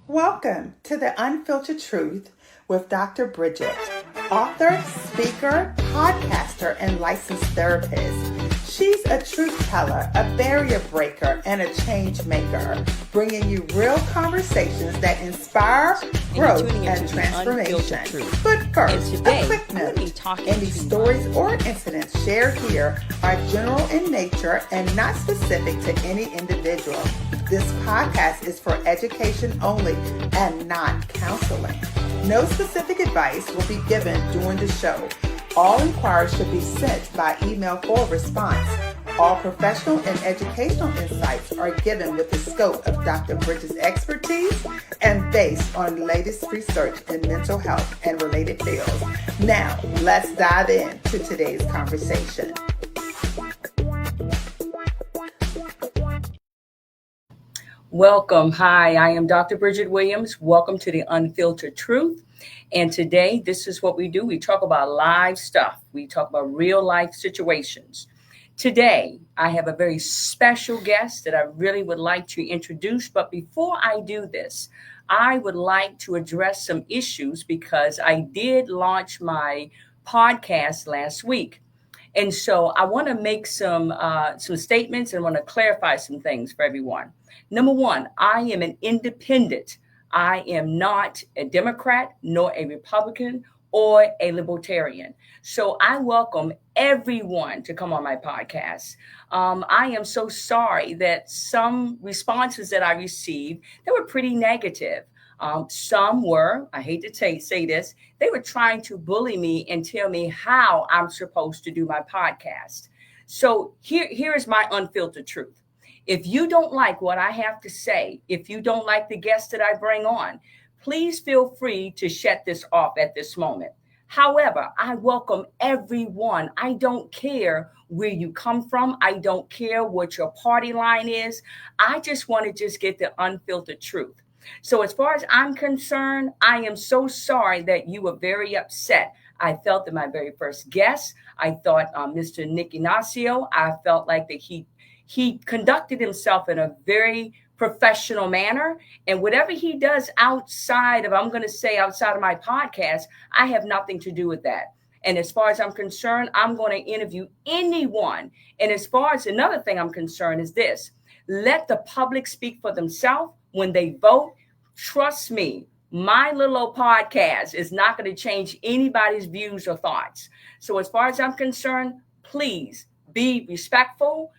Welcome to the Unfiltered Truth with Dr. Bridgette, author, speaker, podcaster, and licensed therapist. She's a truth teller, a barrier breaker, and a change maker, bringing you real conversations that inspire growth and transformation. But first, a quick note. Any stories or incidents shared here are general in nature and not specific to any individual. This podcast is for education only and not counseling. No specific advice will be given during the show. All inquiries should be sent by email for response. All professional and educational insights are given with the scope of Dr. Bridgette's expertise and based on latest research in mental health and related fields. Now, let's dive into today's conversation. Welcome. Hi, I am Dr. Bridgette Williams. Welcome to the Unfiltered Truth. And today, this is what we do. We talk about live stuff. We talk about real life situations. Today, I have a very special guest that I really would like to introduce. But before I do this, I would like to address some issues because I did launch my podcast last week. And so I want to make some statements and want to clarify some things for everyone. Number one, I am an independent. I am not a Democrat, nor a Republican, or a libertarian. So I welcome everyone to come on my podcast. I am so sorry that some responses that I received, they were pretty negative. Some were, I hate to say this, they were trying to bully me and tell me how I'm supposed to do my podcast. So here is my unfiltered truth. If you don't like what I have to say, if you don't like the guests that I bring on, please feel free to shut this off at this moment. However, I welcome everyone. I don't care where you come from. I don't care what your party line is. I just want to get the unfiltered truth. So as far as I'm concerned, I am so sorry that you were very upset. I felt that my very first guest, I thought Mr. Nick Ignacio, I felt like that he conducted himself in a very professional manner. And whatever he does outside of my podcast, I have nothing to do with that. And as far as I'm concerned, I'm going to interview anyone. And as far as another thing I'm concerned is this, let the public speak for themselves when they vote. Trust me, my little old podcast is not going to change anybody's views or thoughts. So as far as I'm concerned, please be respectful.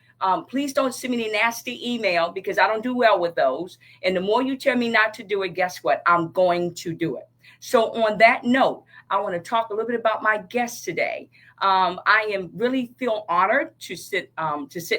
Please don't send me any nasty email because I don't do well with those. And the more you tell me not to do it, guess what? I'm going to do it. So on that note, I want to talk a little bit about my guest today. I really feel honored to sit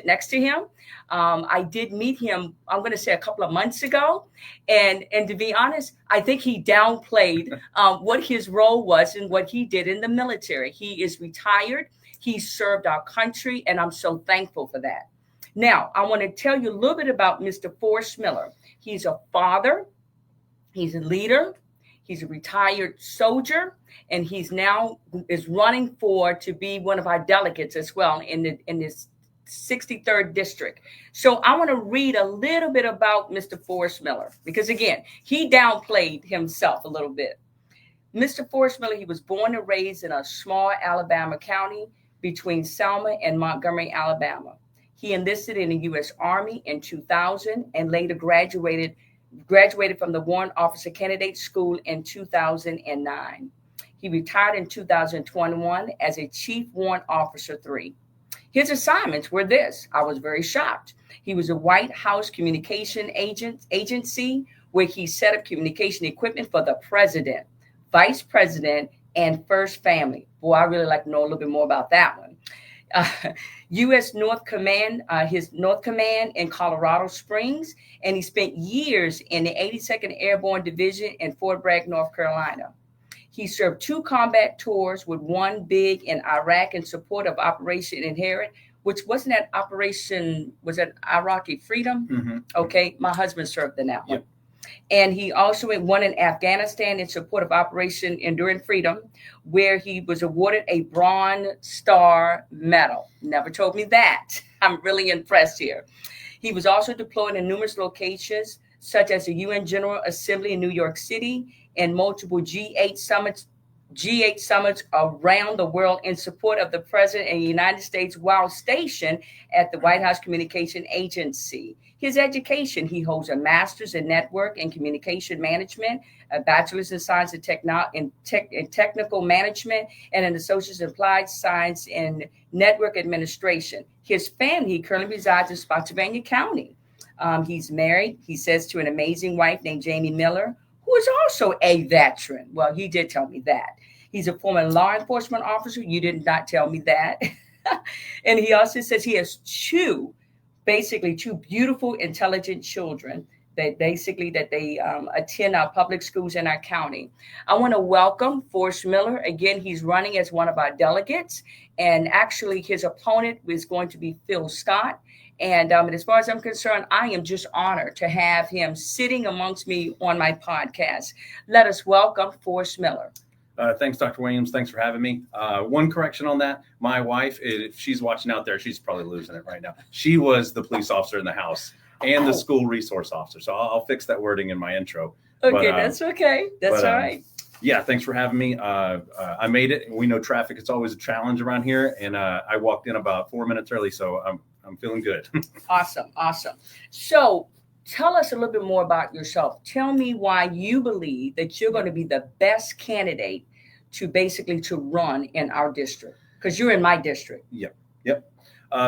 next to him. I did meet him, I'm going to say a couple of months ago. And to be honest, I think he downplayed what his role was and what he did in the military. He is retired. He served our country, and I'm so thankful for that. Now, I want to tell you a little bit about Mr. Forrest Miller. He's a father. He's a leader. He's a retired soldier, and he's now is running to be one of our delegates as well in this 63rd district. So I want to read a little bit about Mr. Forrest Miller because, again, he downplayed himself a little bit. Mr. Forrest Miller, he was born and raised in a small Alabama county between Selma and Montgomery, Alabama. He enlisted in the U.S. Army in 2000 and later graduated from the Warrant Officer Candidate School in 2009. He retired in 2021 as a Chief Warrant Officer 3. His assignments were this. I was very shocked. He was a White House communication agency where he set up communication equipment for the president, vice president, and first family. Boy, I really like to know a little bit more about that one. U.S. North Command, his North Command in Colorado Springs, and he spent years in the 82nd Airborne Division in Fort Bragg, North Carolina. He served 2 combat tours with one big in Iraq in support of Operation Inherent, which wasn't that Operation, was that Iraqi Freedom? Mm-hmm. Okay, my husband served in that one. Yep. And he also won in Afghanistan in support of Operation Enduring Freedom, where he was awarded a Bronze Star Medal. Never told me that. I'm really impressed here. He was also deployed in numerous locations such as the UN General Assembly in New York City and multiple G8 summits around the world in support of the President of the United States while stationed at the White House Communication Agency. His education, he holds a master's in network and communication management, a bachelor's in science and technical management, and an associate's in applied science in network administration. His family, he currently resides in Spotsylvania County. He's married, he says, to an amazing wife named Jamie Miller, who is also a veteran. Well, he did tell me that. He's a former law enforcement officer. You did not tell me that. And he also says he has two beautiful, intelligent children that they attend our public schools in our county. I want to welcome Forrest Miller. Again, he's running as one of our delegates. And actually, his opponent is going to be Phil Scott. And as far as I'm concerned, I am just honored to have him sitting amongst me on my podcast. Let us welcome Forrest Miller. Thanks, Dr. Williams. Thanks for having me. One correction on that. My wife, if she's watching out there, she's probably losing it right now. She was the police officer in the house and the school resource officer. So I'll fix that wording in my intro. Okay, that's okay. That's all right. Yeah, thanks for having me. I made it. We know traffic. It's always a challenge around here. And I walked in about 4 minutes early, so I'm feeling good. Awesome. So tell us a little bit more about yourself. Tell me why you believe that you're going to be the best candidate to run in our district, because you're in my district. Yep.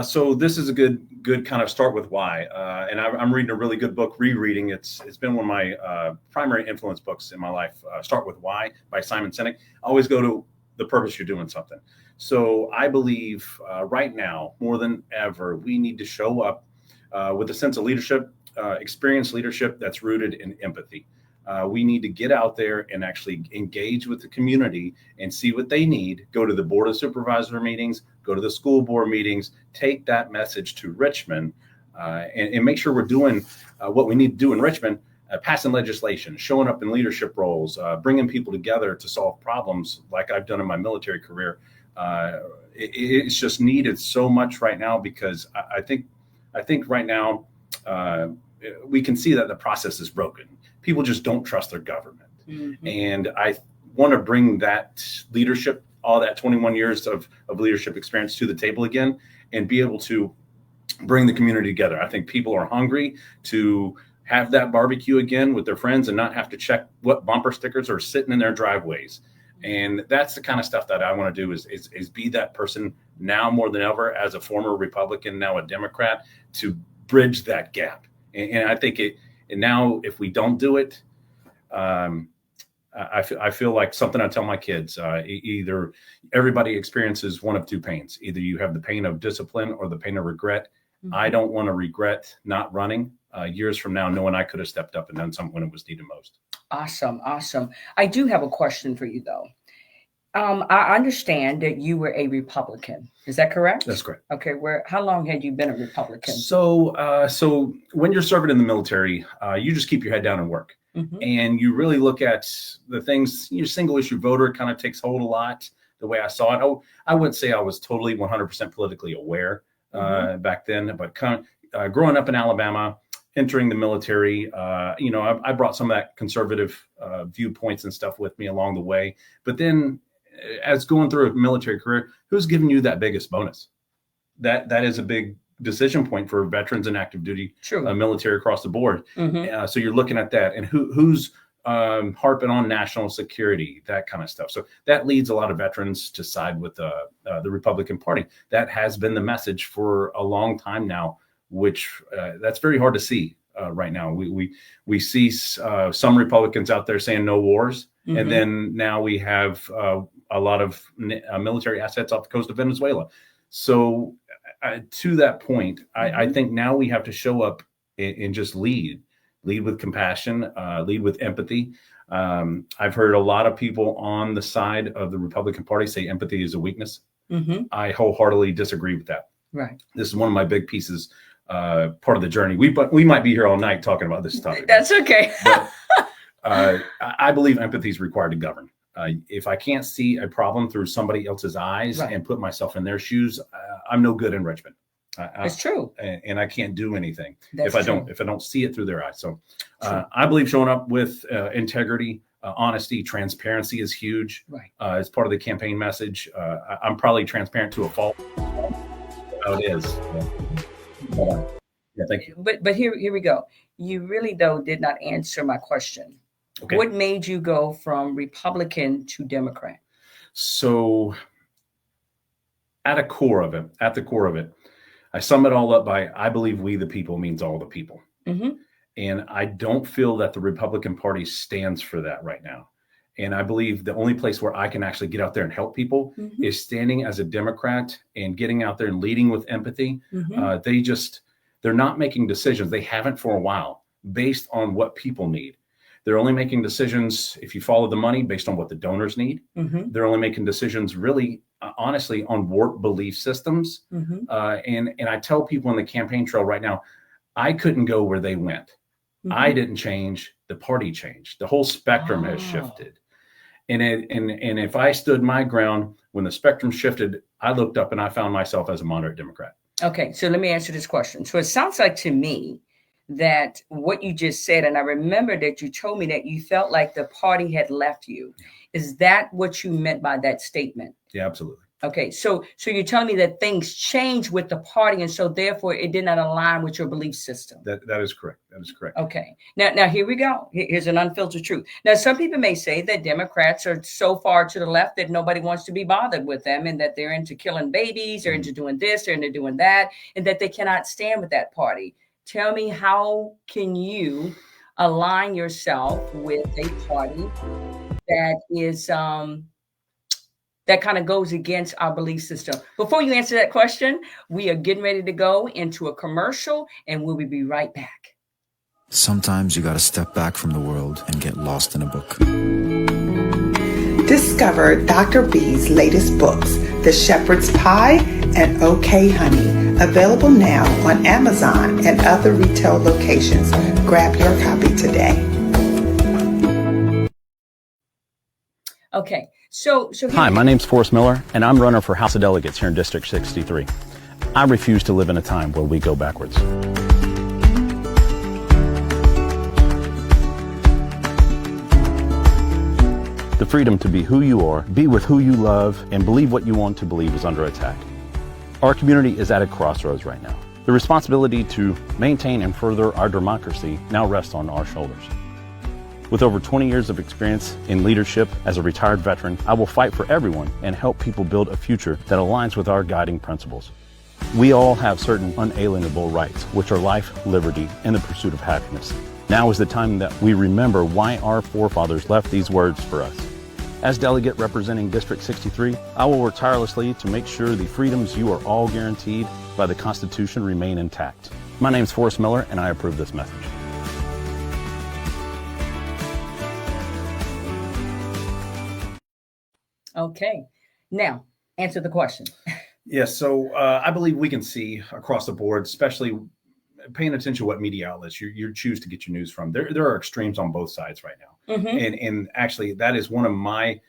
So this is a good kind of start with why. And I'm reading a really good book, rereading. It's been one of my primary influence books in my life. Start with Why by Simon Sinek. Always go to the purpose you're doing something. So I believe right now, more than ever, we need to show up with a sense of leadership, experienced leadership that's rooted in empathy. We need to get out there and actually engage with the community and see what they need. Go to the Board of Supervisor meetings, go to the school board meetings, take that message to Richmond and make sure we're doing what we need to do in Richmond, passing legislation, showing up in leadership roles, bringing people together to solve problems like I've done in my military career. It's just needed so much right now because I think right now we can see that the process is broken. People just don't trust their government. Mm-hmm. And I want to bring that leadership, all that 21 years of leadership experience to the table again and be able to bring the community together. I think people are hungry to have that barbecue again with their friends and not have to check what bumper stickers are sitting in their driveways. And that's the kind of stuff that I want to do is be that person now more than ever as a former Republican, now a Democrat, to bridge that gap. And I think and now if we don't do it, I feel like something I tell my kids, either everybody experiences one of two pains. Either you have the pain of discipline or the pain of regret. Mm-hmm. I don't want to regret not running years from now, knowing I could have stepped up and done something when it was needed most. Awesome. I do have a question for you, though. I understand that you were a Republican. Is that correct? That's correct. Okay. How long had you been a Republican? So when you're serving in the military, you just keep your head down and work. Mm-hmm. And you really look at the things. Your single issue voter kind of takes hold a lot. The way I saw it, I wouldn't say I was totally 100% politically aware back then, but growing up in Alabama, entering the military, I brought some of that conservative viewpoints and stuff with me along the way. But then, as going through a military career, who's giving you that biggest bonus? That is a big decision point for veterans and active duty military across the board. Mm-hmm. So you're looking at that, and who's harping on national security, that kind of stuff. So that leads a lot of veterans to side with the Republican Party. That has been the message for a long time now, which that's very hard to see right now. We see some Republicans out there saying no wars, mm-hmm. and then now we have a lot of military assets off the coast of Venezuela. So to that point, mm-hmm. I think now we have to show up and just lead with compassion, lead with empathy. I've heard a lot of people on the side of the Republican Party say empathy is a weakness. Mm-hmm. I wholeheartily disagree with that. Right. This is one of my big pieces, part of the journey. We might be here all night talking about this topic. That's okay. But, I believe empathy is required to govern. If I can't see a problem through somebody else's eyes and put myself in their shoes, I'm no good in Richmond. It's true. And I can't do anything That's if I true. don't see it through their eyes. So I believe showing up with integrity, honesty, transparency is huge. Right. It's part of the campaign message. I'm probably transparent to a fault. How it is. Yeah, thank you. But here we go. You really, though, did not answer my question. Okay. What made you go from Republican to Democrat? So at the core of it, I sum it all up by, I believe we the people means all the people. Mm-hmm. And I don't feel that the Republican Party stands for that right now. And I believe the only place where I can actually get out there and help people Mm-hmm. is standing as a Democrat and getting out there and leading with empathy. Mm-hmm. They're not making decisions. They haven't for a while based on what people need. They're only making decisions, if you follow the money, based on what the donors need. Mm-hmm. They're only making decisions really, honestly, on warped belief systems. Mm-hmm. And I tell people in the campaign trail right now, I couldn't go where they went. Mm-hmm. I didn't change. The party changed. The whole spectrum has shifted. And if I stood my ground when the spectrum shifted, I looked up and I found myself as a moderate Democrat. Okay, so let me answer this question. So it sounds like to me that what you just said, and I remember that you told me that you felt like the party had left you. Is that what you meant by that statement? Yeah, absolutely. Okay, so you're telling me that things changed with the party, and so therefore it did not align with your belief system. That is correct. That is correct. Okay. Now here we go. Here's an unfiltered truth. Now, some people may say that Democrats are so far to the left that nobody wants to be bothered with them, and that they're into killing babies, they're into doing this, they're into doing that, and that they cannot stand with that party. Tell me, how can you align yourself with a party that is that kind of goes against our belief system? Before you answer that question, we are getting ready to go into a commercial, and we'll be right back. Sometimes you got to step back from the world and get lost in a book. Discover Dr. B's latest books, The Shepherd's Pie and OK Honey, available now on Amazon and other retail locations. Grab your copy today. Okay, so Hi, my name's Forrest Miller, and I'm runner for House of Delegates here in District 63. I refuse to live in a time where we go backwards. The freedom to be who you are, be with who you love, and believe what you want to believe is under attack. Our community is at a crossroads right now. The responsibility to maintain and further our democracy now rests on our shoulders. With over 20 years of experience in leadership as a retired veteran, I will fight for everyone and help people build a future that aligns with our guiding principles. We all have certain unalienable rights, which are life, liberty, and the pursuit of happiness. Now is the time that we remember why our forefathers left these words for us. As delegate representing District 63, I will work tirelessly to make sure the freedoms you are all guaranteed by the Constitution remain intact. My name is Forrest Miller, and I approve this message. Okay, now answer the question. Yes. So I believe we can see across the board, especially paying attention to what media outlets you choose to get your news from. There are extremes on both sides right now. Mm-hmm. And actually, that is one of my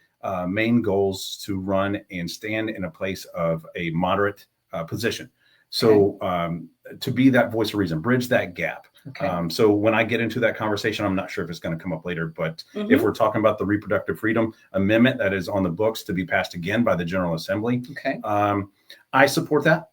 main goals, to run and stand in a place of a moderate position. So to be that voice of reason, bridge that gap. Okay. So when I get into that conversation, I'm not sure if it's going to come up later, but if we're talking about the Reproductive Freedom Amendment that is on the books to be passed again by the General Assembly, Okay. I support that,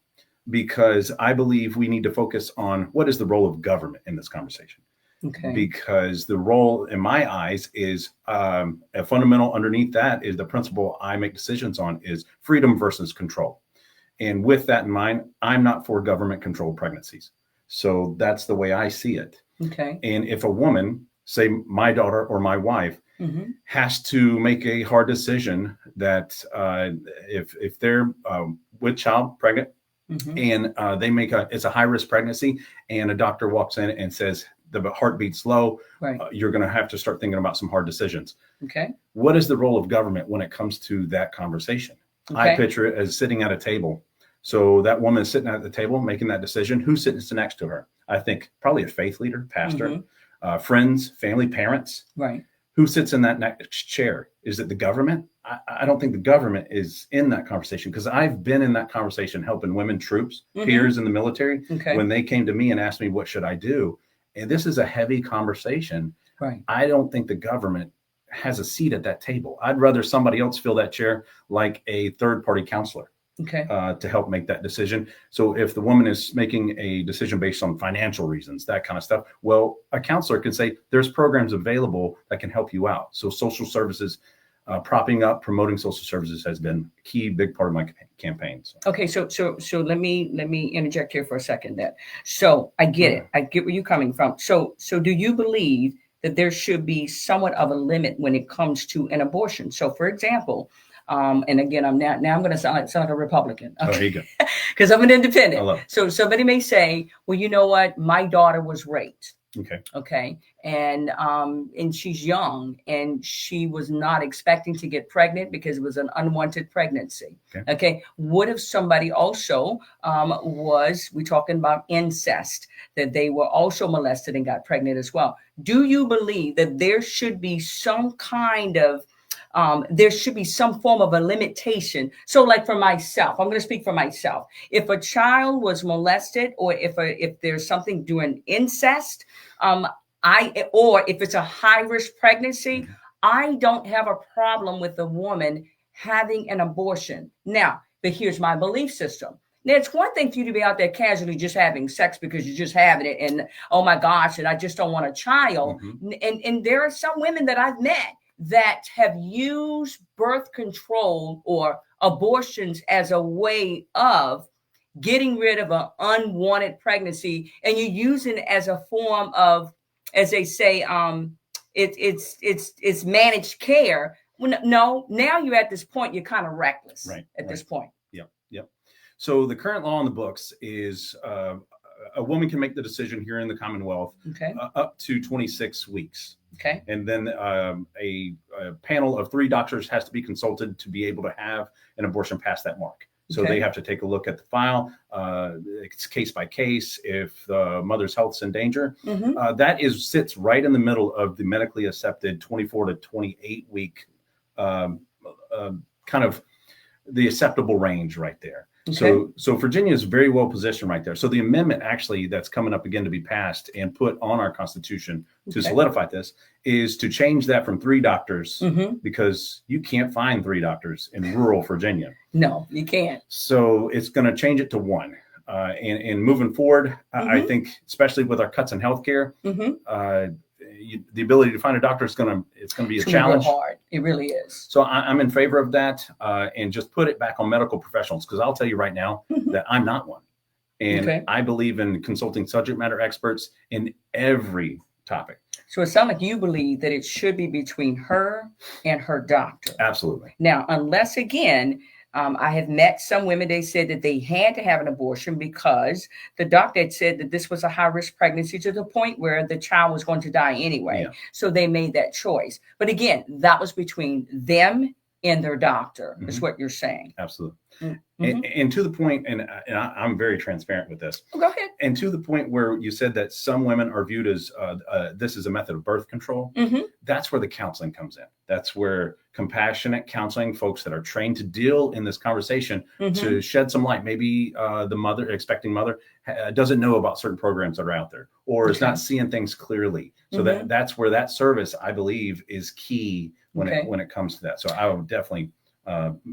because I believe we need to focus on what is the role of government in this conversation. Okay. Because the role, in my eyes, is a fundamental underneath that is the principle I make decisions on is freedom versus control. And with that in mind, I'm not for government-controlled pregnancies. So that's the way I see it. Okay. And if a woman, say my daughter or my wife, has to make a hard decision that if they're with child pregnant and they make it's a high-risk pregnancy, and a doctor walks in and says the heart beats low, Right. You're going to have to start thinking about some hard decisions. Okay. What is the role of government when it comes to that conversation? Okay. I picture it as sitting at a table. So that woman is sitting at the table making that decision. Who's sitting next to her? I think probably a faith leader, pastor, friends, family, parents. Right. Who sits in that next chair? Is it the government? I don't think the government is in that conversation, because I've been in that conversation helping women troops, peers in the military, when they came to me and asked me, what should I do? And this is a heavy conversation. Right. I don't think the government has a seat at that table. I'd rather somebody else fill that chair, like a third-party counselor, to help make that decision. So if the woman is making a decision based on financial reasons, that kind of stuff, well, a counselor can say there's programs available that can help you out. So social services, promoting social services has been a key, big part of my campaign. So. Okay, so let me interject here for a second. Then, so I get it. I get where you're coming from. So do you believe that there should be somewhat of a limit when it comes to an abortion? So, for example, and again, I'm going to sound like a Republican. Okay? Oh, there you go. Because I'm an independent. I love it. So somebody may say, well, you know what? My daughter was raped. Okay. And she's young, and she was not expecting to get pregnant because it was an unwanted pregnancy. Okay. What if somebody also we talking about incest, that they were also molested and got pregnant as well? Do you believe that there should be some kind of there should be some form of a limitation? So like for myself, I'm going to speak for myself. If a child was molested, or if there's something doing incest, or if it's a high risk pregnancy, I don't have a problem with a woman having an abortion. Now, but here's my belief system. Now, it's one thing for you to be out there casually just having sex because you're just having it, and oh my gosh, and I just don't want a child. And there are some women that I've met that have used birth control or abortions as a way of getting rid of an unwanted pregnancy, and you're using it as a form of, as they say, it's managed care. No, now you're at this point, you're kind of reckless at this point. Yep. So the current law in the books is a woman can make the decision here in the Commonwealth up to 26 weeks. Okay. And then a panel of 3 doctors has to be consulted to be able to have an abortion past that mark. So they have to take a look at the file. It's case by case. If the mother's health's in danger, that sits right in the middle of the medically accepted 24 to 28 week kind of the acceptable range right there. So Virginia is very well positioned right there. So the amendment actually that's coming up again to be passed and put on our Constitution to solidify this is to change that from 3 doctors, because you can't find 3 doctors in rural Virginia. No, you can't. So it's going to change it to 1. And moving forward, I think, especially with our cuts in healthcare, the ability to find a doctor is going to be a challenge. Hard. It really is. So I'm in favor of that, and just put it back on medical professionals, because I'll tell you right now that I'm not one. And I believe in consulting subject matter experts in every topic. So it sounds like you believe that it should be between her and her doctor. Absolutely. Now, unless, again, I have met some women, they said that they had to have an abortion because the doctor had said that this was a high-risk pregnancy to the point where the child was going to die anyway. So they made that choice. But again, that was between them and their doctor, is what you're saying. Absolutely. And to the point, and I'm very transparent with this. Oh, go ahead. And to the point where you said that some women are viewed as this is a method of birth control. That's where the counseling comes in. That's where compassionate counseling, folks that are trained to deal in this conversation, to shed some light. Maybe the expecting mother doesn't know about certain programs that are out there, or is not seeing things clearly. So that's where that service, I believe, is key when it comes to that. So I would definitely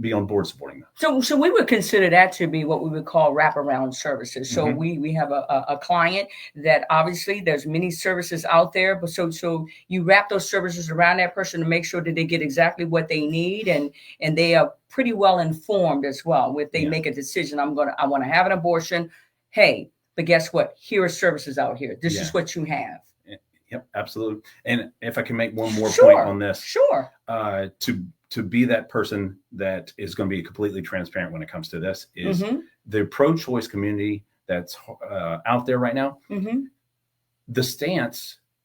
be on board supporting that. So we would consider that to be what we would call wraparound services. So we have a client that obviously there's many services out there, but so you wrap those services around that person to make sure that they get exactly what they need, and they are pretty well informed as well. If they make a decision, I want to have an abortion. Hey, but guess what? Here are services out here. This is what you have. Yep, absolutely. And if I can make one more point on this, to be that person that is going to be completely transparent when it comes to this is the pro-choice community that's out there right now. The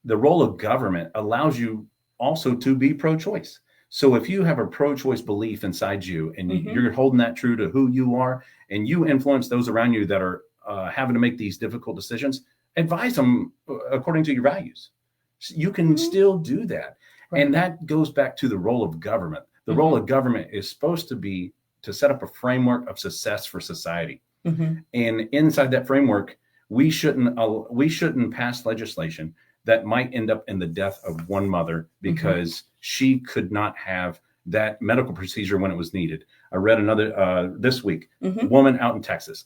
role of government allows you also to be pro-choice. So if you have a pro-choice belief inside you, and you're holding that true to who you are, and you influence those around you that are having to make these difficult decisions, advise them according to your values. You can still do that. And that goes back to the role of government. The role of government is supposed to be to set up a framework of success for society. And inside that framework, we shouldn't pass legislation that might end up in the death of one mother because she could not have that medical procedure when it was needed. I read another this week, a woman out in Texas.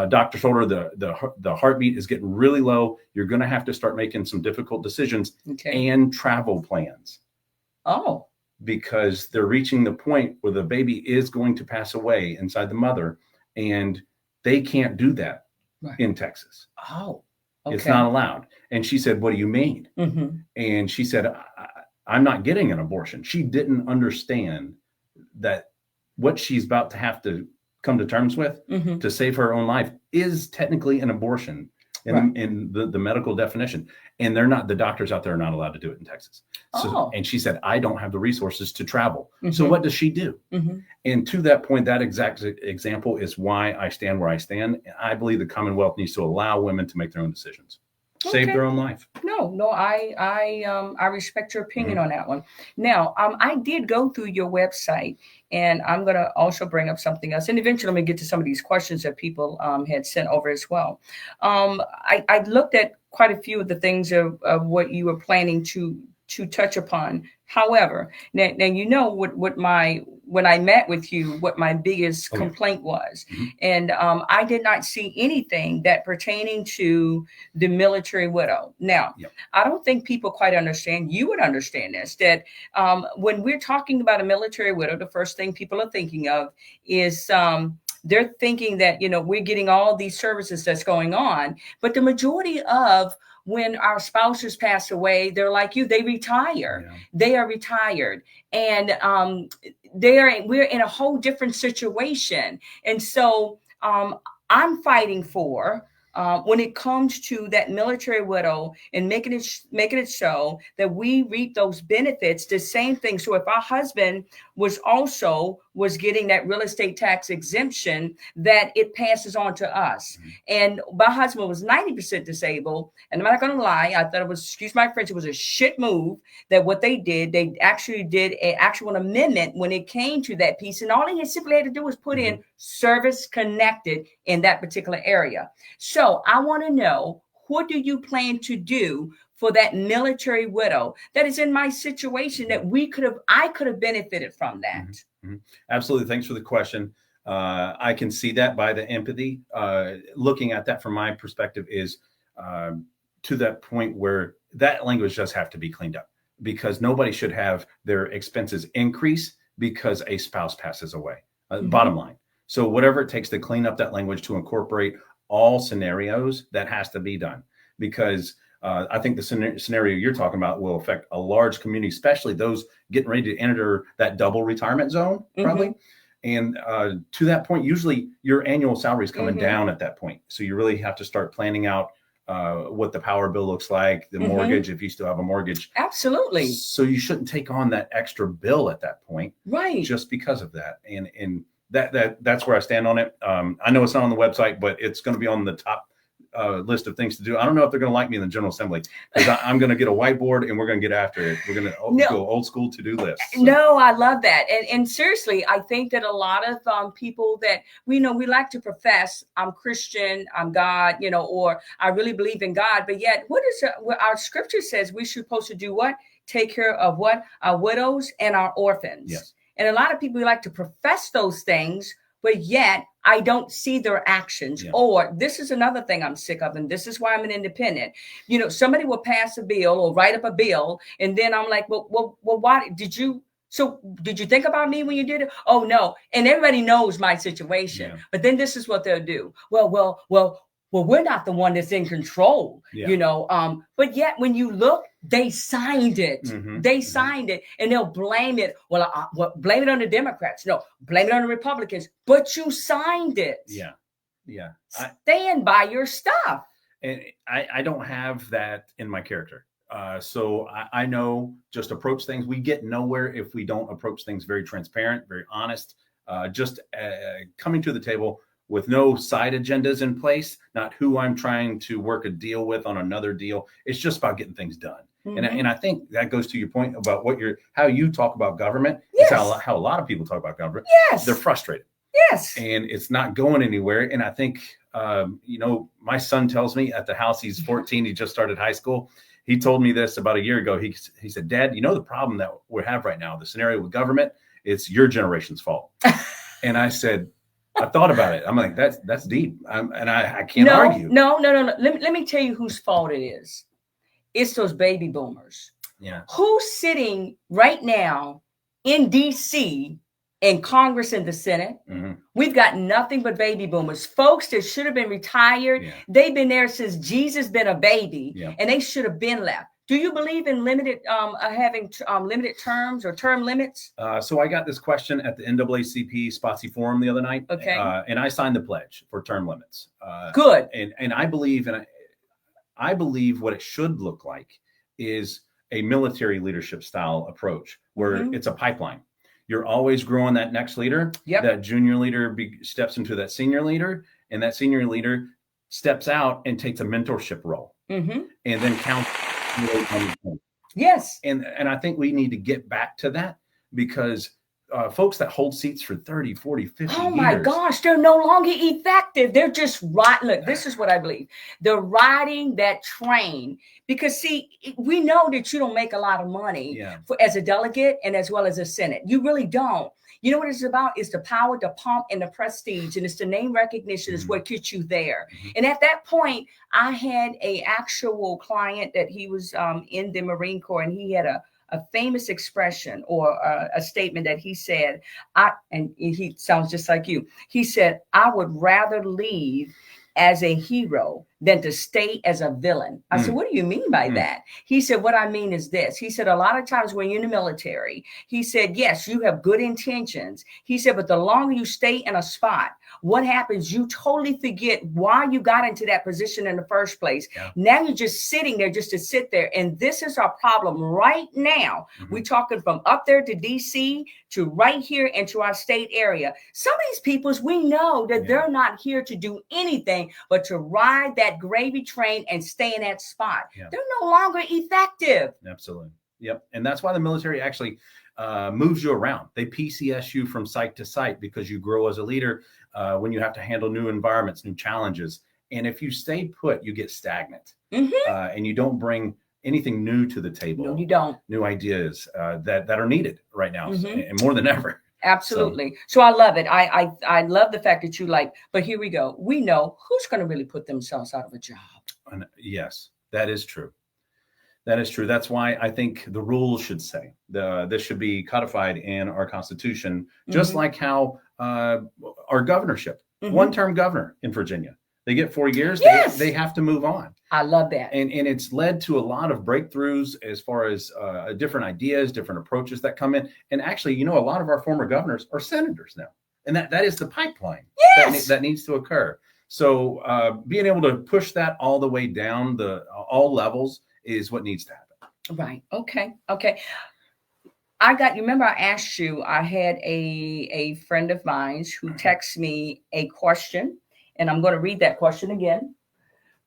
Doctor told her the heartbeat is getting really low. You're going to have to start making some difficult decisions and travel plans. Oh, because they're reaching the point where the baby is going to pass away inside the mother, and they can't do that in Texas. Oh, okay. It's not allowed. And she said, "What do you mean?" And she said, I'm not getting an abortion. She didn't understand that what she's about to have to come to terms with to save her own life is technically an abortion in the medical definition. And the doctors out there are not allowed to do it in Texas. So, and she said, I don't have the resources to travel. So what does she do? And to that point, that exact example is why I stand where I stand. And I believe the Commonwealth needs to allow women to make their own decisions. Save their own life. No, I respect your opinion on that one. Now, I did go through your website, and I'm going to also bring up something else. And eventually, I'm going to get to some of these questions that people had sent over as well. I looked at quite a few of the things of what you were planning to touch upon. However, now you know when I met with you, what my biggest complaint was. And I did not see anything that pertaining to the military widow. Now, I don't think people quite understand. You would understand this, that when we're talking about a military widow, the first thing people are thinking of is they're thinking that, we're getting all these services that's going on. But the majority of when our spouses pass away, they're like you, they retire. They are retired. And we're in a whole different situation. And so I'm fighting for when it comes to that military widow and making it so that we reap those benefits, the same thing. So if our husband was getting that real estate tax exemption, that it passes on to us. And my husband was 90% disabled. And I'm not going to lie, I thought it was, excuse my French, it was a shit move that what they actually did an actual amendment when it came to that piece. And all he simply had to do was put in service connected in that particular area. So I want to know, what do you plan to do for that military widow that is in my situation that I could have benefited from that? Absolutely. Thanks for the question. I can see that by the empathy. Looking at that from my perspective is to that point where that language does have to be cleaned up, because nobody should have their expenses increase because a spouse passes away. Bottom line. So whatever it takes to clean up that language to incorporate all scenarios, that has to be done, because I think the scenario you're talking about will affect a large community, especially those getting ready to enter that double retirement zone, probably. And to that point, usually your annual salary is coming down at that point. So you really have to start planning out what the power bill looks like, the mortgage, if you still have a mortgage. Absolutely. So you shouldn't take on that extra bill at that point, right? Just because of that. And that's where I stand on it. I know it's not on the website, but it's going to be on the top list of things to do. I don't know if they're going to like me in the General Assembly, because I'm going to get a whiteboard and we're going to get after it. We're going to go old school to-do list. So. No, I love that. And seriously, I think that a lot of people that we like to profess, I'm Christian, I'm God, or I really believe in God, but yet what our scripture says we're supposed to do? What? Take care of what? Our widows and our orphans. Yes. And a lot of people like to profess those things, but yet I don't see their actions. Or this is another thing I'm sick of, and this is why I'm an independent. Somebody will pass a bill or write up a bill, and then I'm like, well, why did you think about me when you did it? Oh, no. And everybody knows my situation. But then this is what they'll do. Well, we're not the one that's in control, but yet when you look, they signed it. They signed it, and they'll blame it. Well, blame it on the Democrats. No, blame it on the Republicans. But you signed it. Yeah. Stand by your stuff. And I don't have that in my character. So I know, just approach things. We get nowhere if we don't approach things very transparent, very honest, just coming to the table with no side agendas in place, not who I'm trying to work a deal with on another deal. It's just about getting things done. And I think that goes to your point about how you talk about government. Yes. It's how a lot of people talk about government. Yes. They're frustrated. Yes. And it's not going anywhere. And I think, my son tells me at the house, he's 14, he just started high school. He told me this about a year ago. He said, Dad, the problem that we have right now, the scenario with government, it's your generation's fault. And I said, I thought about it. I'm like, that's deep. I can't argue. No. Let me tell you whose fault it is. It's those baby boomers. Yeah. Who's sitting right now in DC, in Congress and the Senate? Mm-hmm. We've got nothing but baby boomers, folks that should have been retired. Yeah. They've been there since Jesus been a baby, and they should have been left. Do you believe in having limited terms or term limits? So I got this question at the NAACP Spotsy Forum the other night. Okay. And I signed the pledge for term limits. Good. And I believe, I believe what it should look like is a military leadership style approach where it's a pipeline. You're always growing that next leader. Yep. That junior leader steps into that senior leader, and that senior leader steps out and takes a mentorship role, and then counts. Yes. And I think we need to get back to that because folks that hold seats for 30, 40, 50 years. Oh my gosh, they're no longer effective. They're just riding. Look, this is what I believe. They're riding that train because, see, we know that you don't make a lot of money as a delegate and as well as a Senate. You really don't. You know what it's about? It's the power, the pomp, and the prestige, and it's the name recognition is what gets you there. And at that point, I had a actual client that he was in the Marine Corps, and he had a famous expression or a statement that he said, and he sounds just like you. He said, I would rather leave as a hero than to stay as a villain. I said, what do you mean by that? He said, what I mean is this. He said, a lot of times when you're in the military, he said, yes, you have good intentions. He said, but the longer you stay in a spot, what happens? You totally forget why you got into that position in the first place. Yeah. Now you're just sitting there just to sit there. And this is our problem right now. We're talking from up there to DC to right here into our state area. Some of these peoples, we know that they're not here to do anything but to ride that gravy train and stay in that spot. Yeah. They're no longer effective. Absolutely. Yep. And that's why the military actually moves you around. They PCS you from site to site because you grow as a leader when you have to handle new environments, new challenges. And if you stay put, you get stagnant and you don't bring anything new to the table. No, you don't. New ideas that are needed right now and more than ever. Absolutely. So I love it. I love the fact that you but here we go. We know who's going to really put themselves out of a job. And yes, that is true. That is true. That's why I think the rules should say this should be codified in our Constitution, just like how our governorship, one-term governor in Virginia, they get 4 years. Yes. They have to move on. I love that. And it's led to a lot of breakthroughs as far as different ideas, different approaches that come in. And actually, a lot of our former governors are senators now. And that is the pipeline that needs to occur. So being able to push that all the way down all levels is what needs to happen. Right. Okay. You remember I asked you, I had a friend of mine who texted me a question, and I'm going to read that question again.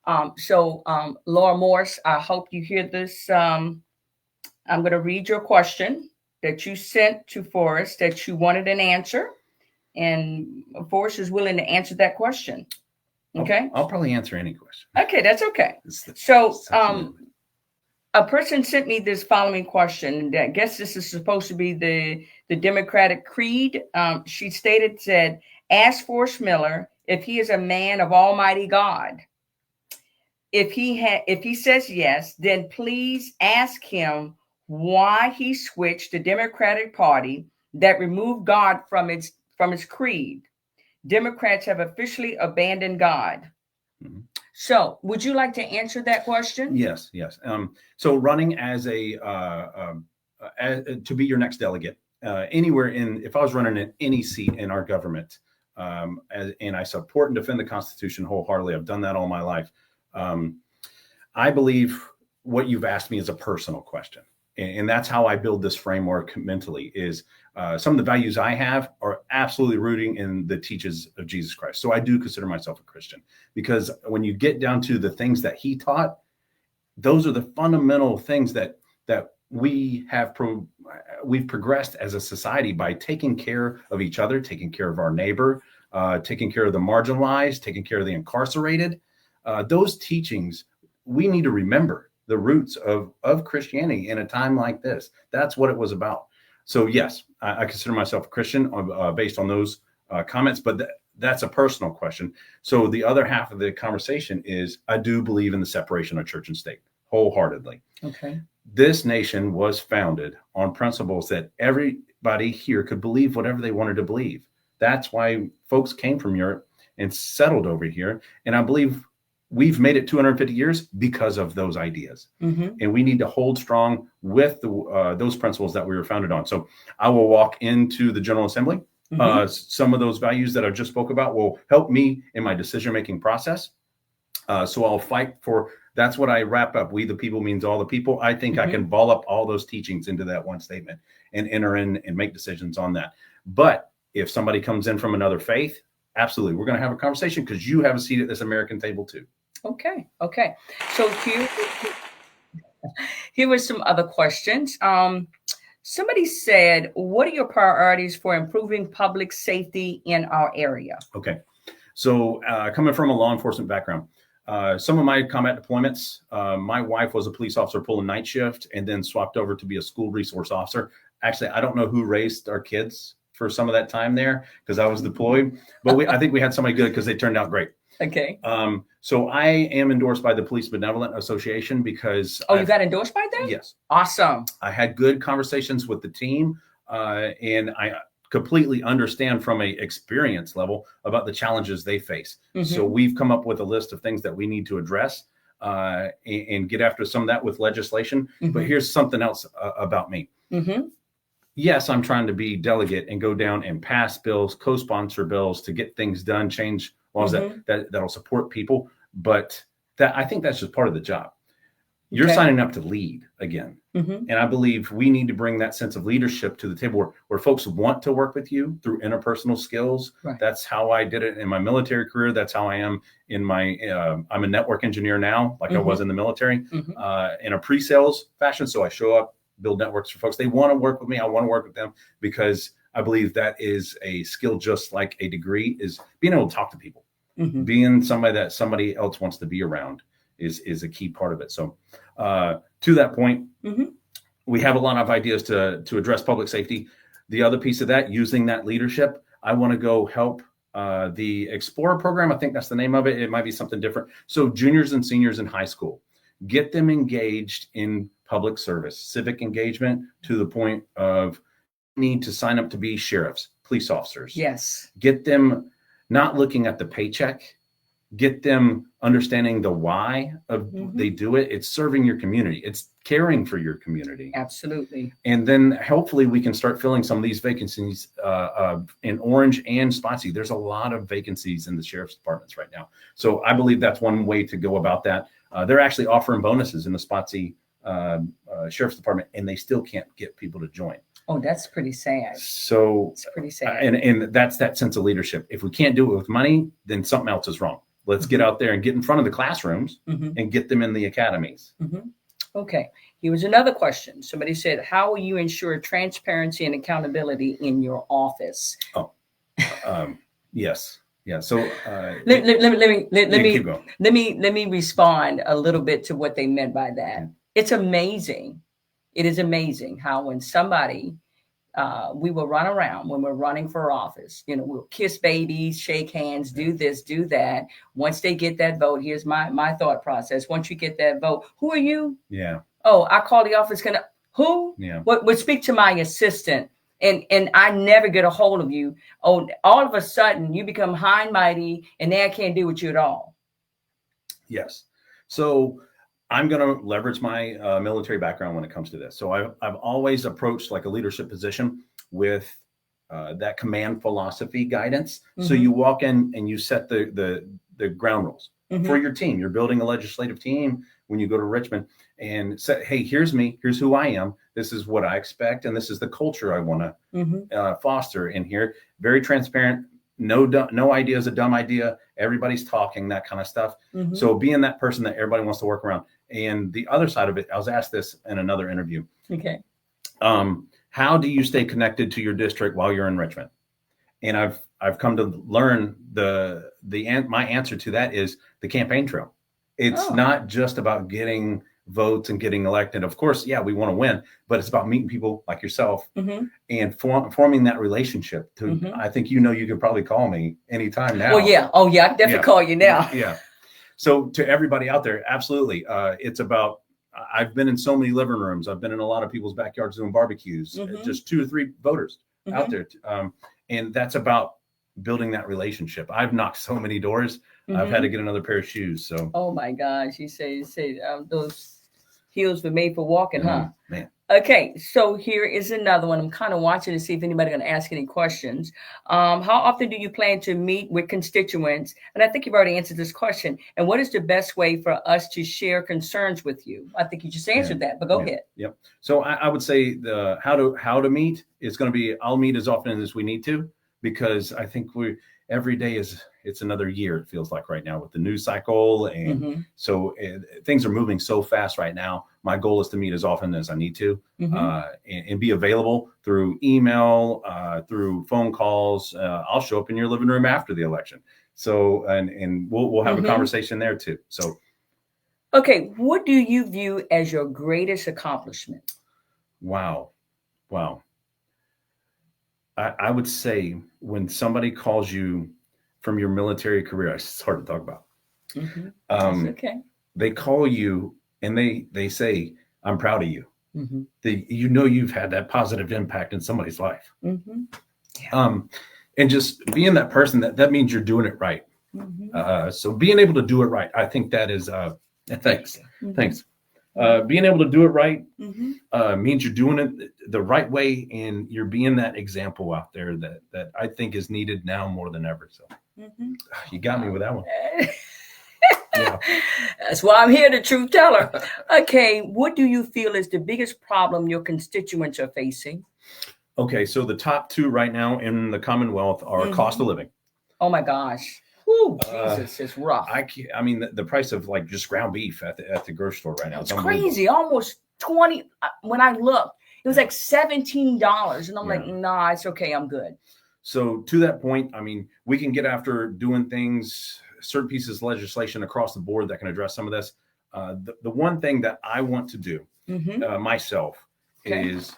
Laura Morse, I hope you hear this. I'm going to read your question that you sent to Forrest that you wanted an answer, and Forrest is willing to answer that question. Okay. I'll probably answer any question. Okay. That's okay. A person sent me this following question. I guess this is supposed to be the Democratic creed. She said, ask Forrest Miller if he is a man of Almighty God. If he says yes, then please ask him why he switched the Democratic Party that removed God from its creed. Democrats have officially abandoned God. So would you like to answer that question? Yes. So running as to be your next delegate anywhere if I was running in any seat in our government, and I support and defend the Constitution wholeheartedly, I've done that all my life. I believe what you've asked me is a personal question. And that's how I build this framework mentally is some of the values I have are absolutely rooting in the teachings of Jesus Christ. So I do consider myself a Christian because when you get down to the things that he taught, those are the fundamental things that we've progressed as a society by taking care of each other, taking care of our neighbor, taking care of the marginalized, taking care of the incarcerated. Those teachings, we need to remember the roots of Christianity in a time like this. That's what it was about. So yes, I consider myself a Christian based on those comments, but that's a personal question. So the other half of the conversation is I do believe in the separation of church and state wholeheartedly. Okay. This nation was founded on principles that everybody here could believe whatever they wanted to believe. That's why folks came from Europe and settled over here. And I believe we've made it 250 years because of those ideas. Mm-hmm. And we need to hold strong with those principles that we were founded on. So I will walk into the General Assembly. Mm-hmm. Some of those values that I just spoke about will help me in my decision-making process. So I'll fight for, that's what I wrap up. We the people means all the people. I think I can ball up all those teachings into that one statement and enter in and make decisions on that. But if somebody comes in from another faith, absolutely, we're going to have a conversation because you have a seat at this American table too. Okay. So here were some other questions. Somebody said, what are your priorities for improving public safety in our area? Okay. So coming from a law enforcement background, some of my combat deployments, my wife was a police officer pulling night shift and then swapped over to be a school resource officer. Actually, I don't know who raised our kids for some of that time there because I was deployed, but I think we had somebody good because they turned out great. Okay. So I am endorsed by the Police Benevolent Association because you got endorsed by them? Yes. Awesome. I had good conversations with the team, and I completely understand from a experience level about the challenges they face. Mm-hmm. So we've come up with a list of things that we need to address and get after some of that with legislation. Mm-hmm. But here's something else about me. Mm-hmm. Yes, I'm trying to be delegate and go down and pass bills, co-sponsor bills to get things done, change laws that'll support people. But I think that's just part of the job. You're signing up to lead again. Mm-hmm. And I believe we need to bring that sense of leadership to the table where folks want to work with you through interpersonal skills. Right. That's how I did it in my military career. That's how I am in my, I'm a network engineer now, like I was in the military, in a pre-sales fashion. So I show up, build networks for folks. They want to work with me. I want to work with them because I believe that is a skill, just like a degree, is being able to talk to people, being somebody that somebody else wants to be around is a key part of it. So to that point, we have a lot of ideas to address public safety. The other piece of that, using that leadership, I want to go help the Explorer program. I think that's the name of it. It might be something different. So juniors and seniors in high school, get them engaged in public service, civic engagement to the point of need to sign up to be sheriffs, police officers. Yes. Get them not looking at the paycheck, get them understanding the why of they do it. It's serving your community. It's caring for your community. Absolutely. And then hopefully we can start filling some of these vacancies in Orange and Spotsy. There's a lot of vacancies in the sheriff's departments right now. So I believe that's one way to go about that. They're actually offering bonuses in the Spotsy sheriff's department, and they still can't get people to join. Oh, that's pretty sad. So it's pretty sad. And that's that sense of leadership. If we can't do it with money, then something else is wrong. Let's get out there and get in front of the classrooms and get them in the academies. Okay. Here was another question. Somebody said, how will you ensure transparency and accountability in your office? Oh, yes. Yeah. So let me respond a little bit to what they meant by that. It's amazing. It is amazing how when somebody, we will run around when we're running for office, we'll kiss babies, shake hands, do this, do that. Once they get that vote, here's my thought process. Once you get that vote, who are you? Yeah. Oh, I call the office. Who? Yeah. Would speak to my assistant. And I never get a hold of you. Oh, all of a sudden you become high and mighty and now I can't deal with you at all. Yes. So I'm going to leverage my military background when it comes to this. So I've always approached like a leadership position with that command philosophy guidance. So you walk in and you set the ground rules for your team. You're building a legislative team when you go to Richmond and say, hey, here's me, here's who I am. This is what I expect. And this is the culture I want to foster in here. Very transparent. No idea is a dumb idea. Everybody's talking, that kind of stuff. So being that person that everybody wants to work around. And the other side of it, I was asked this in another interview. Okay. How do you stay connected to your district while you're in Richmond? And I've come to learn my answer to that is the campaign trail. It's not just about getting votes and getting elected. Of course, yeah, we want to win, but it's about meeting people like yourself and forming that relationship. I think you could probably call me anytime now. Well, yeah. Oh, yeah. I can definitely call you now. Yeah. So to everybody out there, absolutely. It's about, I've been in so many living rooms. I've been in a lot of people's backyards doing barbecues, just 2 or 3 voters out there. And that's about building that relationship. I've knocked so many doors. I've had to get another pair of shoes. So. Oh my gosh. You say those heels were made for walking, huh? Man. Okay, so here is another one. I'm kind of watching to see if anybody's going to ask any questions. How often do you plan to meet with constituents? And I think you've already answered this question. And what is the best way for us to share concerns with you? I think you just answered that, but go ahead. Yep. So I would say the how to meet is going to be, I'll meet as often as we need to, because I think every day it's another year, it feels like right now with the news cycle. And so things are moving so fast right now. My goal is to meet as often as I need to and be available through email, through phone calls. I'll show up in your living room after the election. So, and we'll have a conversation there too. So. Okay. What do you view as your greatest accomplishment? Wow. I would say when somebody calls you from your military career, it's hard to talk about. Okay. They call you and they say, "I'm proud of you." You've had that positive impact in somebody's life. And just being that person, that means you're doing it right. So being able to do it right, I think that is thanks. Being able to do it right means you're doing it the right way, and you're being that example out there that I think is needed now more than ever. So you got me with that one. Yeah. That's why I'm here, the truth teller. Okay, what do you feel is the biggest problem your constituents are facing? Okay, so the top 2 right now in the Commonwealth are cost of living. Oh my gosh. Whew, Jesus, it's rough. I mean, the price of like just ground beef at the grocery store right now. It's crazy. Almost 20. When I looked, it was like $17. And I'm like, nah, it's okay. I'm good. So to that point, I mean, we can get after doing things, certain pieces of legislation across the board that can address some of this. The one thing that I want to do myself is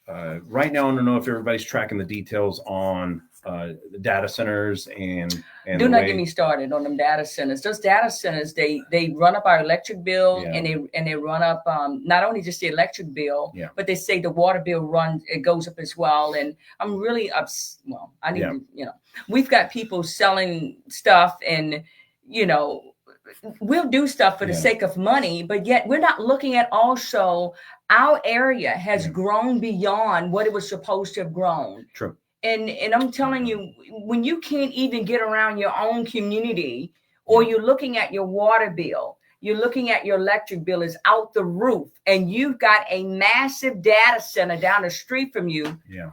right now, I don't know if everybody's tracking the details on the data centers and do not get me started on them data centers. Those data centers, they run up our electric bill and they run up not only just the electric bill, but they say the water bill goes up as well. And I'm really I need to, we've got people selling stuff and we'll do stuff for the sake of money, but yet we're not looking at also our area has grown beyond what it was supposed to have grown. True. And I'm telling you, when you can't even get around your own community, or you're looking at your water bill, you're looking at your electric bill is out the roof, and you've got a massive data center down the street from you. Yeah.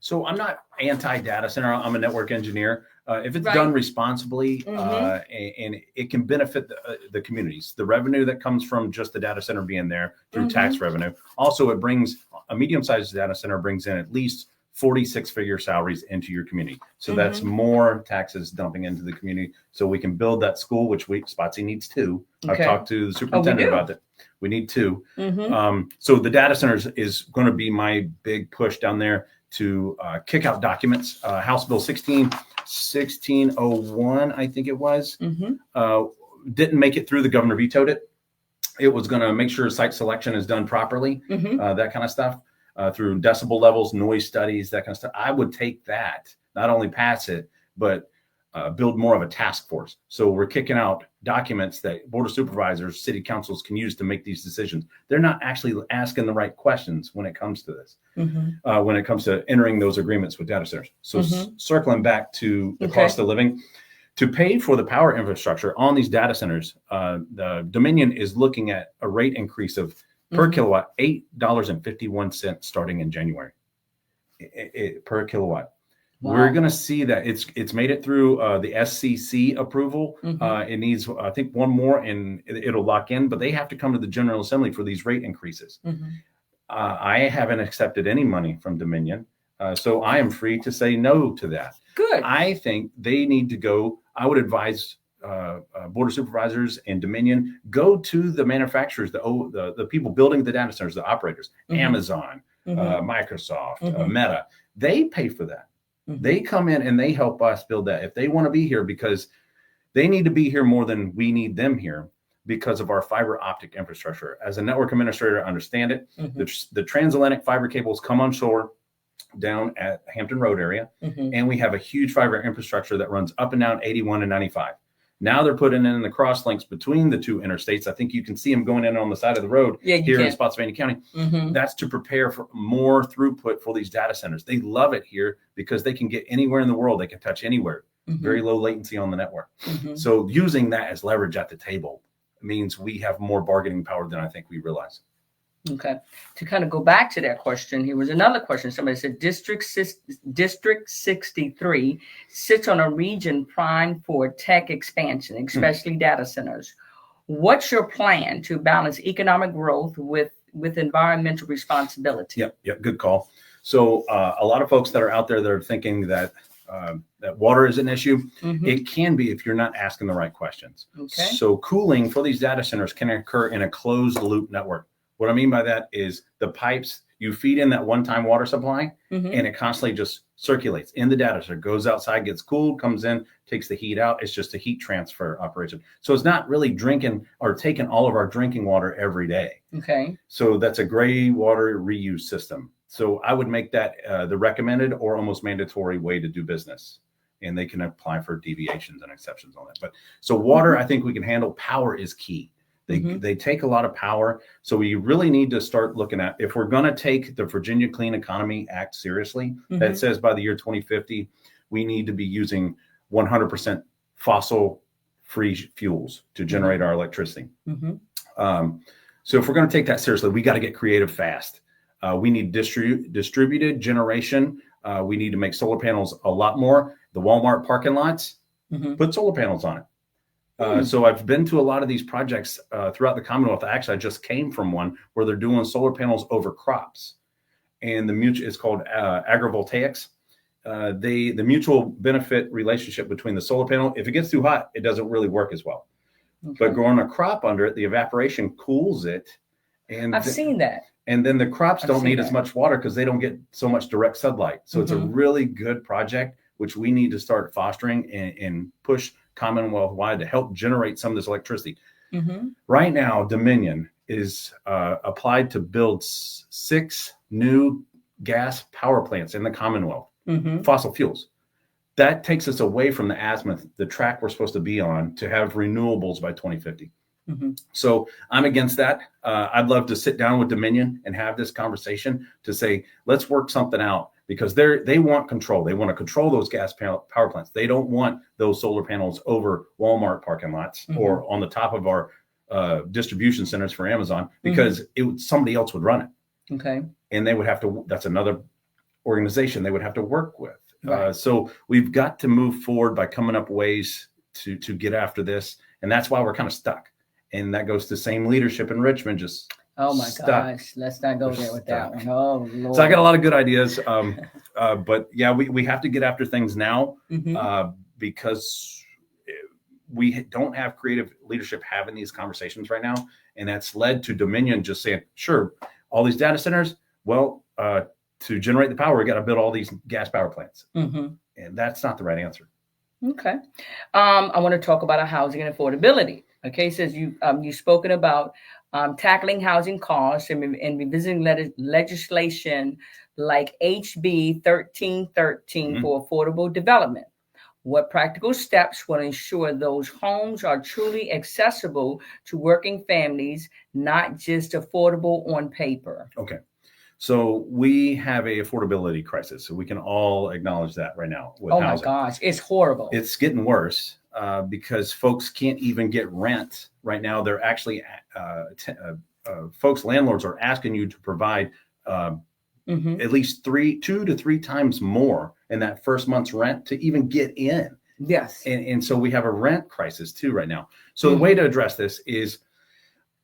So I'm not anti-data center. I'm a network engineer. If it's done responsibly and it can benefit the communities, the revenue that comes from just the data center being there through tax revenue. Also, it brings a medium-sized data center brings in at least 46-figure salaries into your community. So that's more taxes dumping into the community. So we can build that school, which Spotsy needs 2. I've talked to the superintendent about that. We need 2. So the data centers is going to be my big push down there to kick out documents. House Bill 1601, I think it was, didn't make it through. The governor vetoed it. It was going to make sure site selection is done properly, that kind of stuff. Through decibel levels, noise studies, that kind of stuff. I would take that, not only pass it, but build more of a task force. So we're kicking out documents that board of supervisors, city councils can use to make these decisions. They're not actually asking the right questions when it comes to this, when it comes to entering those agreements with data centers. So circling back to the cost of living, to pay for the power infrastructure on these data centers, the Dominion is looking at a rate increase of per kilowatt, $8.51 starting in January per kilowatt. We're going to see that it's made it through the SCC approval. It needs, I think, one more, and it'll lock in. But they have to come to the General Assembly for these rate increases. I haven't accepted any money from Dominion, so I am free to say no to that. Good. I think they need to go. I would advise Board of Supervisors and Dominion, go to the manufacturers, the people building the data centers, the operators, Amazon, Microsoft, Meta. They pay for that. They come in and they help us build that. If they want to be here, because they need to be here more than we need them here because of our fiber optic infrastructure. As a network administrator, I understand it. The transatlantic fiber cables come on shore down at Hampton Road area, and we have a huge fiber infrastructure that runs up and down 81 and 95. Now they're putting in the cross links between the two interstates. I think you can see them going in on the side of the road here in Spotsylvania County. That's to prepare for more throughput for these data centers. They love it here because they can get anywhere in the world. They can touch anywhere. Very low latency on the network. So using that as leverage at the table means we have more bargaining power than I think we realize. Okay. To kind of go back to that question, here was another question. Somebody said District 63 sits on a region primed for tech expansion, especially data centers. What's your plan to balance economic growth with environmental responsibility? Yep. Good call. So a lot of folks that are out there that are thinking that that water is an issue. It can be if you're not asking the right questions. So cooling for these data centers can occur in a closed loop network. What I mean by that is the pipes, you feed in that one-time water supply, and it constantly just circulates in the data center, goes outside, gets cooled, comes in, takes the heat out. It's just a heat transfer operation. So it's not really drinking or taking all of our drinking water every day. So that's a gray water reuse system. So I would make that the recommended or almost mandatory way to do business. And they can apply for deviations and exceptions on that. But so water, I think we can handle. Power is key. They take a lot of power. So we really need to start looking at, if we're going to take the Virginia Clean Economy Act seriously, that says by the year 2050, we need to be using 100% fossil-free fuels to generate our electricity. So if we're going to take that seriously, we got to get creative fast. We need distributed generation. We need to make solar panels a lot more. The Walmart parking lots, put solar panels on it. So I've been to a lot of these projects throughout the Commonwealth. Actually, I just came from one where they're doing solar panels over crops, and it's called agrivoltaics. The mutual benefit relationship between the solar panel, if it gets too hot, it doesn't really work as well. But growing a crop under it, the evaporation cools it. And I've seen that. And then the crops don't need as much water because they don't get so much direct sunlight. So it's a really good project, which we need to start fostering and push Commonwealth-wide to help generate some of this electricity. Right now, Dominion is applied to build 6 new gas power plants in the Commonwealth, fossil fuels. That takes us away from the azimuth, the track we're supposed to be on to have renewables by 2050. So I'm against that. I'd love to sit down with Dominion and have this conversation to say, let's work something out, because they want control. They want to control those gas power plants. They don't want those solar panels over Walmart parking lots or on the top of our distribution centers for Amazon, because somebody else would run it. And they would have to, that's another organization they would have to work with. So we've got to move forward by coming up ways to get after this. And that's why we're kind of stuck. And that goes to same leadership in Richmond, just oh my gosh, let's not go there with that one. Oh Lord. So I got a lot of good ideas. But yeah, we have to get after things now because we don't have creative leadership having these conversations right now. And that's led to Dominion just saying, sure, all these data centers, well, to generate the power, we got to build all these gas power plants. And that's not the right answer. Okay. I want to talk about our housing and affordability. Okay. It says you've spoken about tackling housing costs and revisiting legislation like HB 1313 for affordable development. What practical steps will ensure those homes are truly accessible to working families, not just affordable on paper? Okay. So we have a affordability crisis. So we can all acknowledge that right now with housing. My gosh, it's horrible. It's getting worse because folks can't even get rent right now. They're actually, landlords are asking you to provide at least 2 to 3 times more in that first month's rent to even get in. Yes. And so we have a rent crisis too right now. So the way to address this is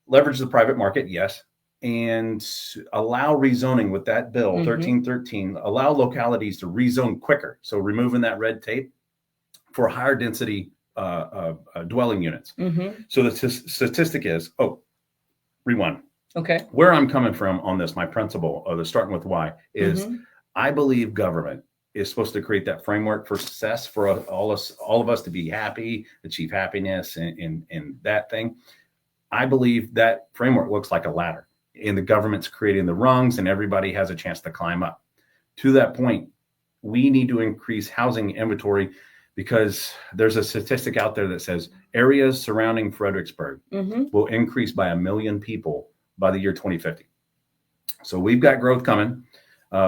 leverage the private market, yes, and allow rezoning with that bill 1313, allow localities to rezone quicker. So removing that red tape for higher density dwelling units. So the statistic is, rewind. Okay. Where I'm coming from on this, my principle of the starting with why is I believe government is supposed to create that framework for success for all of us to be happy, achieve happiness and that thing. I believe that framework looks like a ladder and the government's creating the rungs and everybody has a chance to climb up. To that point, we need to increase housing inventory because there's a statistic out there that says areas surrounding Fredericksburg will increase by 1 million people by the year 2050. So we've got growth coming.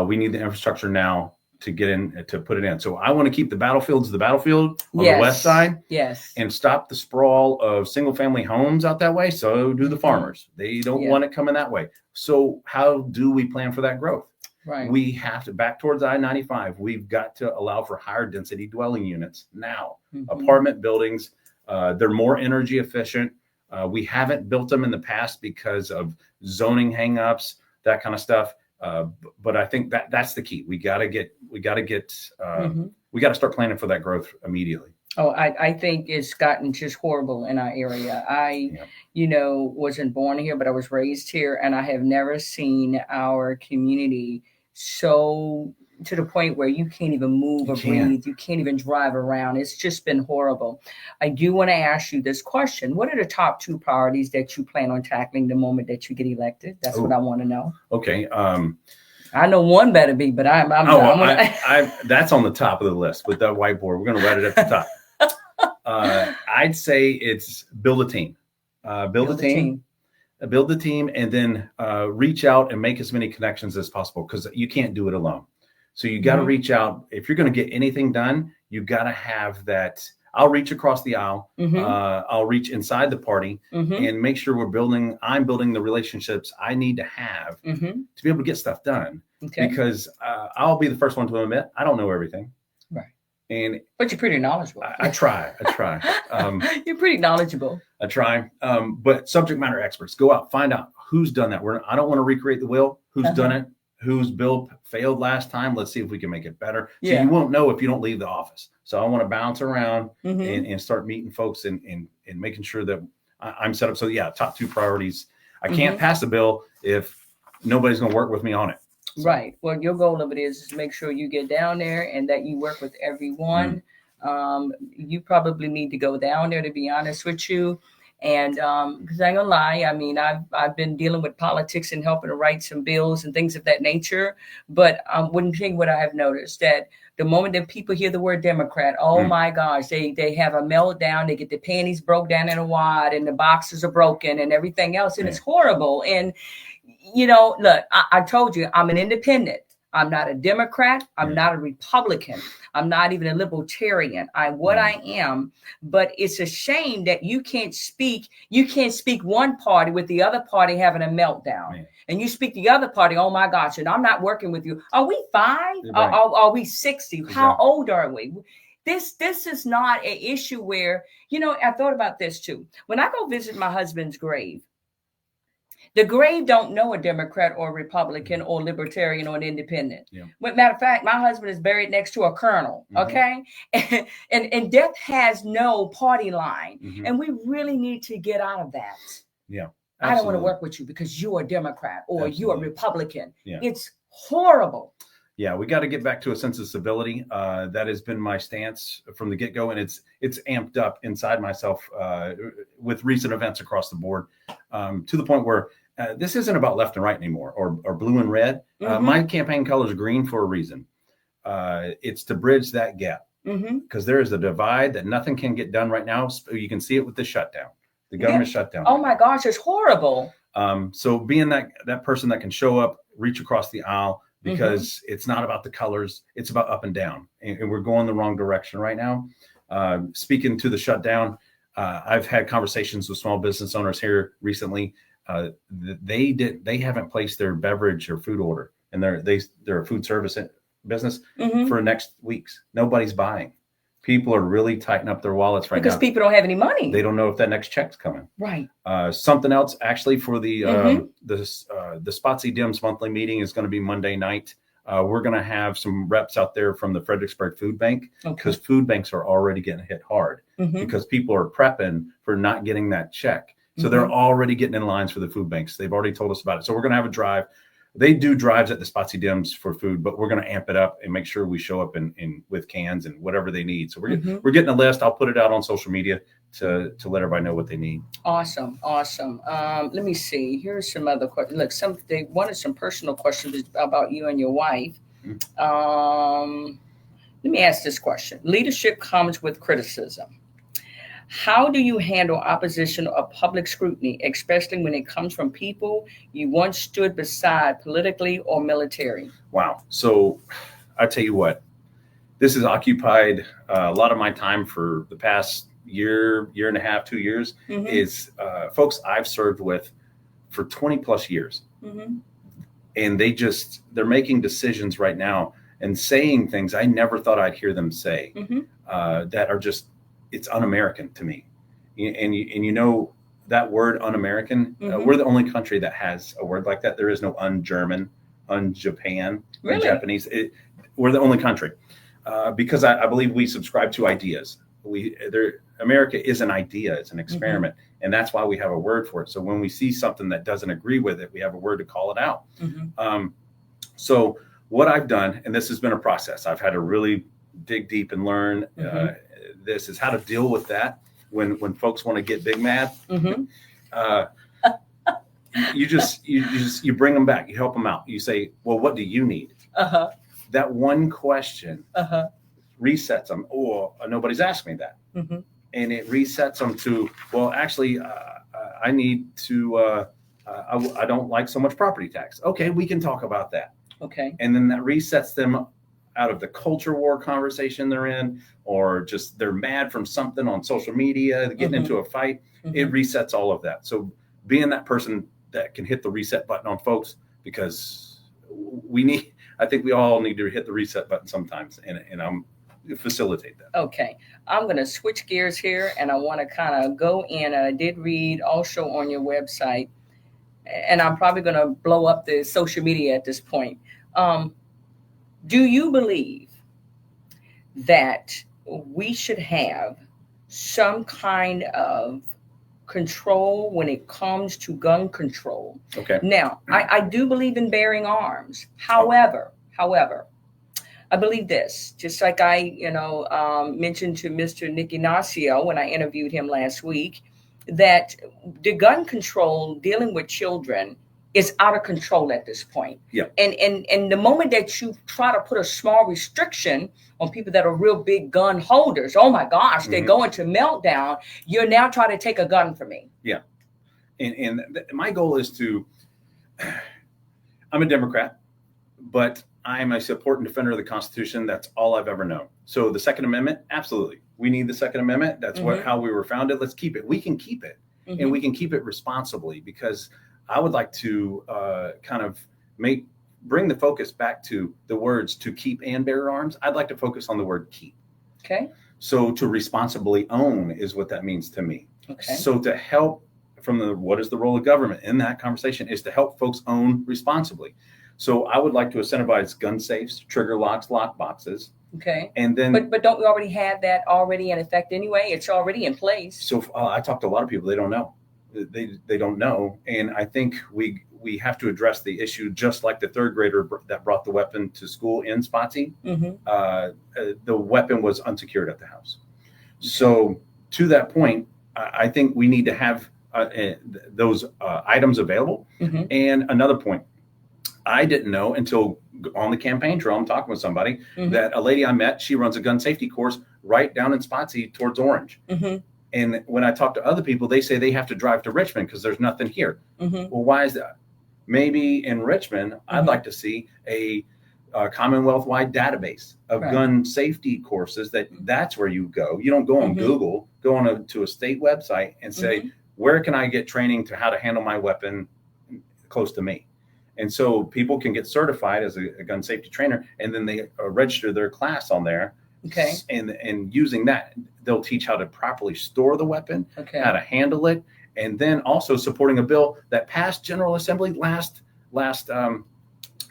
We need the infrastructure now to get in, to put it in. So I want to keep the battlefield on the west side. Yes. And stop the sprawl of single family homes out that way. So do the farmers. They don't want it coming that way. So how do we plan for that growth? Right. We have to back towards I-95. We've got to allow for higher density dwelling units now. Apartment buildings, they're more energy efficient. We haven't built them in the past because of zoning hangups, that kind of stuff. But I think that's the key. We got to start planning for that growth immediately. Oh, I think it's gotten just horrible in our area. I wasn't born here, but I was raised here, and I have never seen our community so to the point where you can't even move or breathe. You can't even drive around. It's just been horrible. I do want to ask you this question. What are the top 2 priorities that you plan on tackling the moment that you get elected? That's what I want to know. Okay. I know one better be, but I'm that's on the top of the list with that whiteboard. We're going to write it at the top. I'd say it's build a team. Build the team, and then reach out and make as many connections as possible because you can't do it alone. So you got to reach out. If you're going to get anything done, you got to have that. I'll reach across the aisle. I'll reach inside the party and make sure I'm building the relationships I need to have to be able to get stuff done. Okay. Because I'll be the first one to admit I don't know everything. Right. But you're pretty knowledgeable. I try. You're pretty knowledgeable. I try. But subject matter experts, go out, find out who's done that. I don't want to recreate the wheel. Who's done it? Whose bill failed last time? Let's see if we can make it better. So you won't know if you don't leave the office. So I want to bounce around and start meeting folks and making sure that I'm set up. So top 2 priorities. I can't pass a bill if nobody's going to work with me on it. So. Right. Well, your goal of it is to make sure you get down there and that you work with everyone. You probably need to go down there, to be honest with you. And because I ain't gonna lie, I mean, I've been dealing with politics and helping to write some bills and things of that nature. But one thing what I have noticed that the moment that people hear the word Democrat, my gosh, they have a meltdown. They get their panties broke down in a wad and the boxes are broken and everything else. And it's horrible. And, look, I told you I'm an independent. I'm not a Democrat. I'm not a Republican. I'm not even a libertarian. I'm what I am. But it's a shame that you can't speak one party with the other party having a meltdown. And you speak the other party, oh my gosh, and I'm not working with you. Are we 5? Right. Are we 60? Exactly. How old are we? This is not an issue where, I thought about this too. When I go visit my husband's grave, the grave don't know a Democrat or Republican or Libertarian or an independent. Matter of fact, my husband is buried next to a colonel. Okay. And death has no party line. And we really need to get out of that. Yeah. Absolutely. I don't want to work with you because you're a Democrat or you're a Republican. It's horrible. Yeah, we got to get back to a sense of civility. That has been my stance from the get-go, and it's amped up inside myself with recent events across the board to the point where this isn't about left and right anymore or blue and red. My campaign color is green for a reason. It's to bridge that gap because there is a divide that nothing can get done right now. You can see it with the shutdown. The government shutdown. Oh my gosh, it's horrible. So being that person that can show up, reach across the aisle, because it's not about the colors, it's about up and down. And we're going the wrong direction right now. Speaking to the shutdown, I've had conversations with small business owners here recently. They haven't placed their beverage or food order and they're a food service business Mm-hmm. for next weeks. Nobody's buying. People are really tightening up their wallets right Because now. people don't have any money. They don't know if that next check's coming. Right. Something else actually for the Mm-hmm. the Spotsy Dims monthly meeting is going to be Monday night. We're going to have some reps out there from the Fredericksburg Food Bank, because food banks are already getting hit hard because people are prepping for not getting that check. So they're already getting in lines for the food banks. They've already told us about it. So we're going to have a drive. They do drives at the Spotsy Dims for food, but we're going to amp it up and make sure we show up in with cans and whatever they need. So we're getting a list. I'll put it out on social media to let everybody know what they need. Awesome. Let me see. Here's some other questions. Look, they wanted some personal questions about you and your wife. Let me ask this question. Leadership comes with criticism. How do you handle opposition or public scrutiny, especially when it comes from people you once stood beside politically or military? Wow. So I tell you what, this has occupied a lot of my time for the past year and a half, 2 years, is folks I've served with for 20 plus years. And they're making decisions right now and saying things I never thought I'd hear them say that are just, it's un-American to me. And you know that word un-American, we're the only country that has a word like that. There is no un-German, un-Japan, Really? un-Japanese. We're the only country because I believe we subscribe to ideas. America is an idea, it's an experiment. And that's why we have a word for it. So when we see something that doesn't agree with it, we have a word to call it out. So what I've done, and this has been a process, I've had to really dig deep and learn this is how to deal with that when folks want to get big mad. You bring them back, you help them out. You say, well, what do you need? That one question resets them. Oh, nobody's asked me that. And it resets them to, well, actually, I need to, I don't like so much property tax. Okay, we can talk about that. Okay. And then that resets them out of the culture war conversation they're in, or just they're mad from something on social media, getting into a fight. It resets all of that. So being that person that can hit the reset button on folks, because I think we all need to hit the reset button sometimes, and I'm facilitate that. Okay. I'm going to switch gears here, and I want to kind of go in. I did read also on your website, and I'm probably going to blow up the social media at this point. Do you believe that we should have some kind of control when it comes to gun control? Okay. Now, I do believe in bearing arms. However, I believe this, just like I, mentioned to Mr. Nick Ignacio when I interviewed him last week, that the gun control dealing with children is out of control at this point. Yeah. And the moment that you try to put a small restriction on people that are real big gun holders, oh my gosh, they're going to meltdown. You're now trying to take a gun from me. Yeah. And my goal is to, I'm a Democrat, but I'm a support and defender of the Constitution. That's all I've ever known. So the Second Amendment, absolutely. We need the Second Amendment. That's how we were founded. Let's keep it. We can keep it, and we can keep it responsibly, because I would like to bring the focus back to the words to keep and bear arms. I'd like to focus on the word keep. Okay. So to responsibly own is what that means to me. Okay. So to help what is the role of government in that conversation is to help folks own responsibly. So I would like to incentivize gun safes, trigger locks, lock boxes. Okay. And then, but don't we already have that already in effect anyway? It's already in place. So I talked to a lot of people. They don't know. They don't know. And I think we have to address the issue, just like the third grader that brought the weapon to school in Spotsy. The weapon was unsecured at the house. So to that point, I think we need to have those items available. And another point, I didn't know until on the campaign trail, I'm talking with somebody, that a lady I met, she runs a gun safety course right down in Spotsy towards Orange. And when I talk to other people, they say they have to drive to Richmond because there's nothing here. Well, why is that? Maybe in Richmond, I'd like to see a Commonwealth-wide database of gun safety courses. That's where you go. You don't go on Google, go on to a state website and say, where can I get training to how to handle my weapon close to me? And so people can get certified as a gun safety trainer, and then they register their class on there. Okay. And using that, they'll teach how to properly store the weapon, Okay. how to handle it, and then also supporting a bill that passed General Assembly last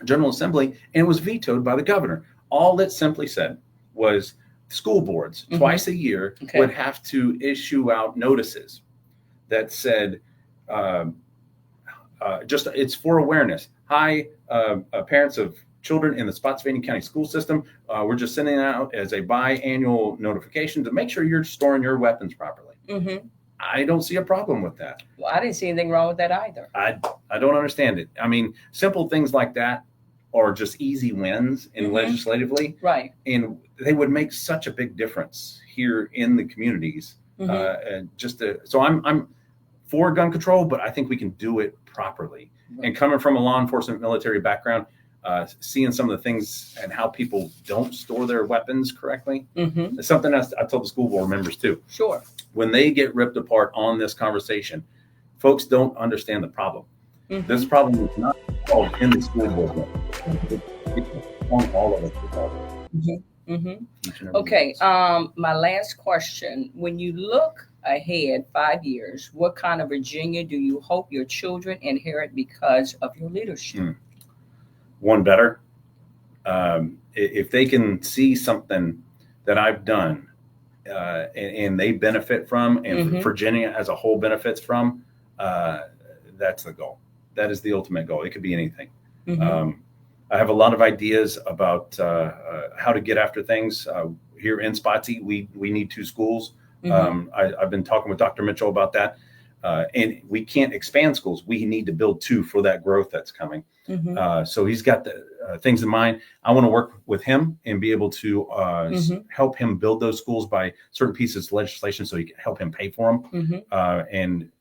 General Assembly and was vetoed by the governor. All it simply said was school boards twice a year would have to issue out notices that said, just it's for awareness. Hi, parents of children in the Spotsylvania County school system. We're just sending out as a biannual notification to make sure you're storing your weapons properly. I don't see a problem with that. Well, I didn't see anything wrong with that either. I don't understand it. I mean, simple things like that are just easy wins in legislatively. Right. And they would make such a big difference here in the communities. So I'm for gun control, but I think we can do it properly. Right. And coming from a law enforcement military background, seeing some of the things and how people don't store their weapons correctly, it's something else I told the school board members too. Sure. When they get ripped apart on this conversation, folks don't understand the problem. This problem is not solved in the school board. It's on all of us. Okay. My last question: when you look ahead 5 years, what kind of Virginia do you hope your children inherit because of your leadership? One better. If they can see something that I've done and they benefit from, and Virginia as a whole benefits from, that's the goal. That is the ultimate goal. It could be anything. I have a lot of ideas about how to get after things. Here in Spotsy, we need 2 schools. I've been talking with Dr. Mitchell about that. And we can't expand schools. We need to build 2 for that growth that's coming. So he's got the things in mind. I want to work with him and be able to help him build those schools by certain pieces of legislation so he can help him pay for them. And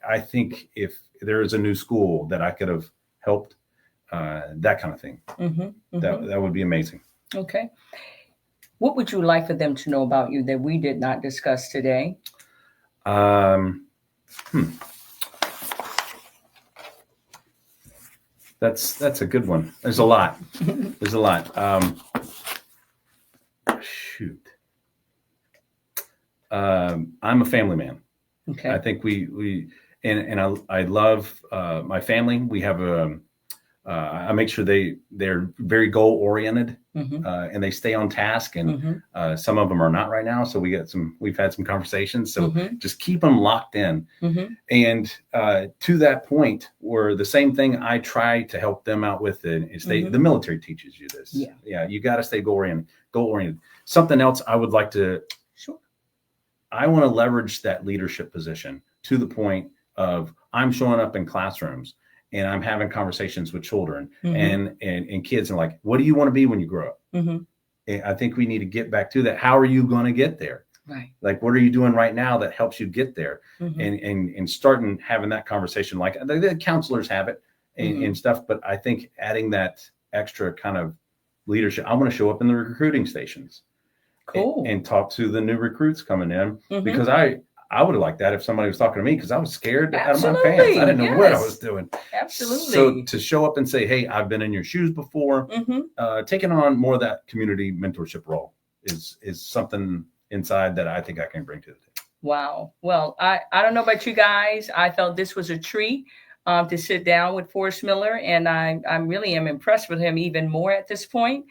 I think if there is a new school that I could have helped, that kind of thing, that would be amazing. Okay. What would you like for them to know about you that we did not discuss today? That's a good one. There's a lot. There's a lot. I'm a family man. Okay. I think I love my family. We have I make sure they're very goal oriented and they stay on task. And some of them are not right now. So we've had some conversations. So just keep them locked in. And to that point, where the same thing I try to help them out with is the military teaches you this. Yeah. You got to stay goal oriented. Something else I would like to. Sure. I want to leverage that leadership position to the point of I'm showing up in classrooms and I'm having conversations with children and kids and like, what do you want to be when you grow up? And I think we need to get back to that. How are you going to get there? Right. Like, what are you doing right now that helps you get there? And starting having that conversation, like the counselors have it and stuff. But I think adding that extra kind of leadership, I want to show up in the recruiting stations. Cool. And talk to the new recruits coming in because I would have liked that if somebody was talking to me because I was scared out of my pants. I didn't know what I was doing. Absolutely. So to show up and say, hey, I've been in your shoes before, taking on more of that community mentorship role is something inside that I think I can bring to the table. Wow. Well, I don't know about you guys. I felt this was a treat to sit down with Forrest Miller, and I really am impressed with him even more at this point.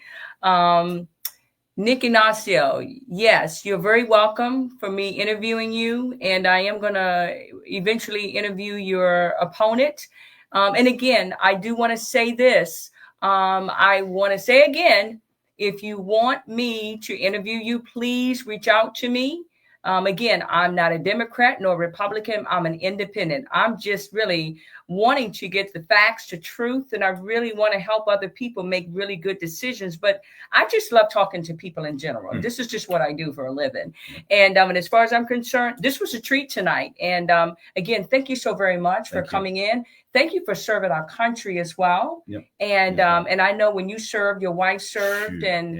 Nick Ignacio, yes, you're very welcome for me interviewing you, and I am going to eventually interview your opponent. And again, I do want to say this. I want to say again, if you want me to interview you, please reach out to me. Again, I'm not a Democrat nor Republican. I'm an independent. I'm just really wanting to get the facts, the truth, and I really want to help other people make really good decisions. But I just love talking to people in general. This is just what I do for a living. And as far as I'm concerned, this was a treat tonight. And again, thank you so very much for coming in. Thank you for serving our country as well. And I know when you served, your wife served, and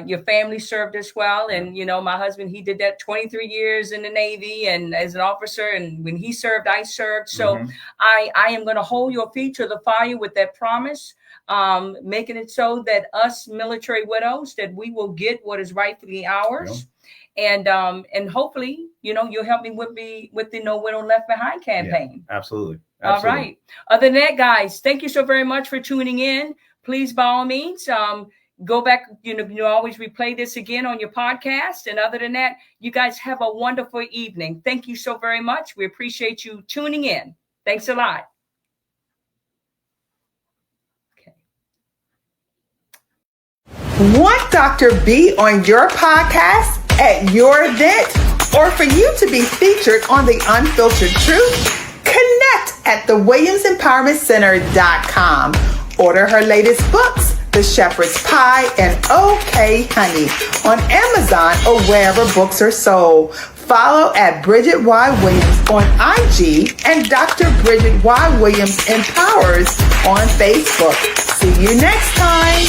your family served as well. And my husband, he did that 23 years in the Navy and as an officer. And when he served, I served. So I am going to hold your feet to the fire with that promise, making it so that us military widows, that we will get what is rightfully ours. Yeah. And hopefully, you'll help me with the No Widow Left Behind campaign. Yeah, absolutely. All right. Other than that, guys, thank you so very much for tuning in. Please, by all means, go back, you always replay this again on your podcast. And other than that, you guys have a wonderful evening. Thank you so very much. We appreciate you tuning in. Thanks a lot. Okay. Want Dr. B on your podcast, at your event, or for you to be featured on The Unfiltered Truth? Connect at thewilliamsempowermentcenter.com. Order her latest books, The Shepherd's Pie and OK Honey, on Amazon or wherever books are sold. Follow at Bridgette Y. Williams on IG and Dr. Bridgette Y. Williams Empowers on Facebook. See you next time.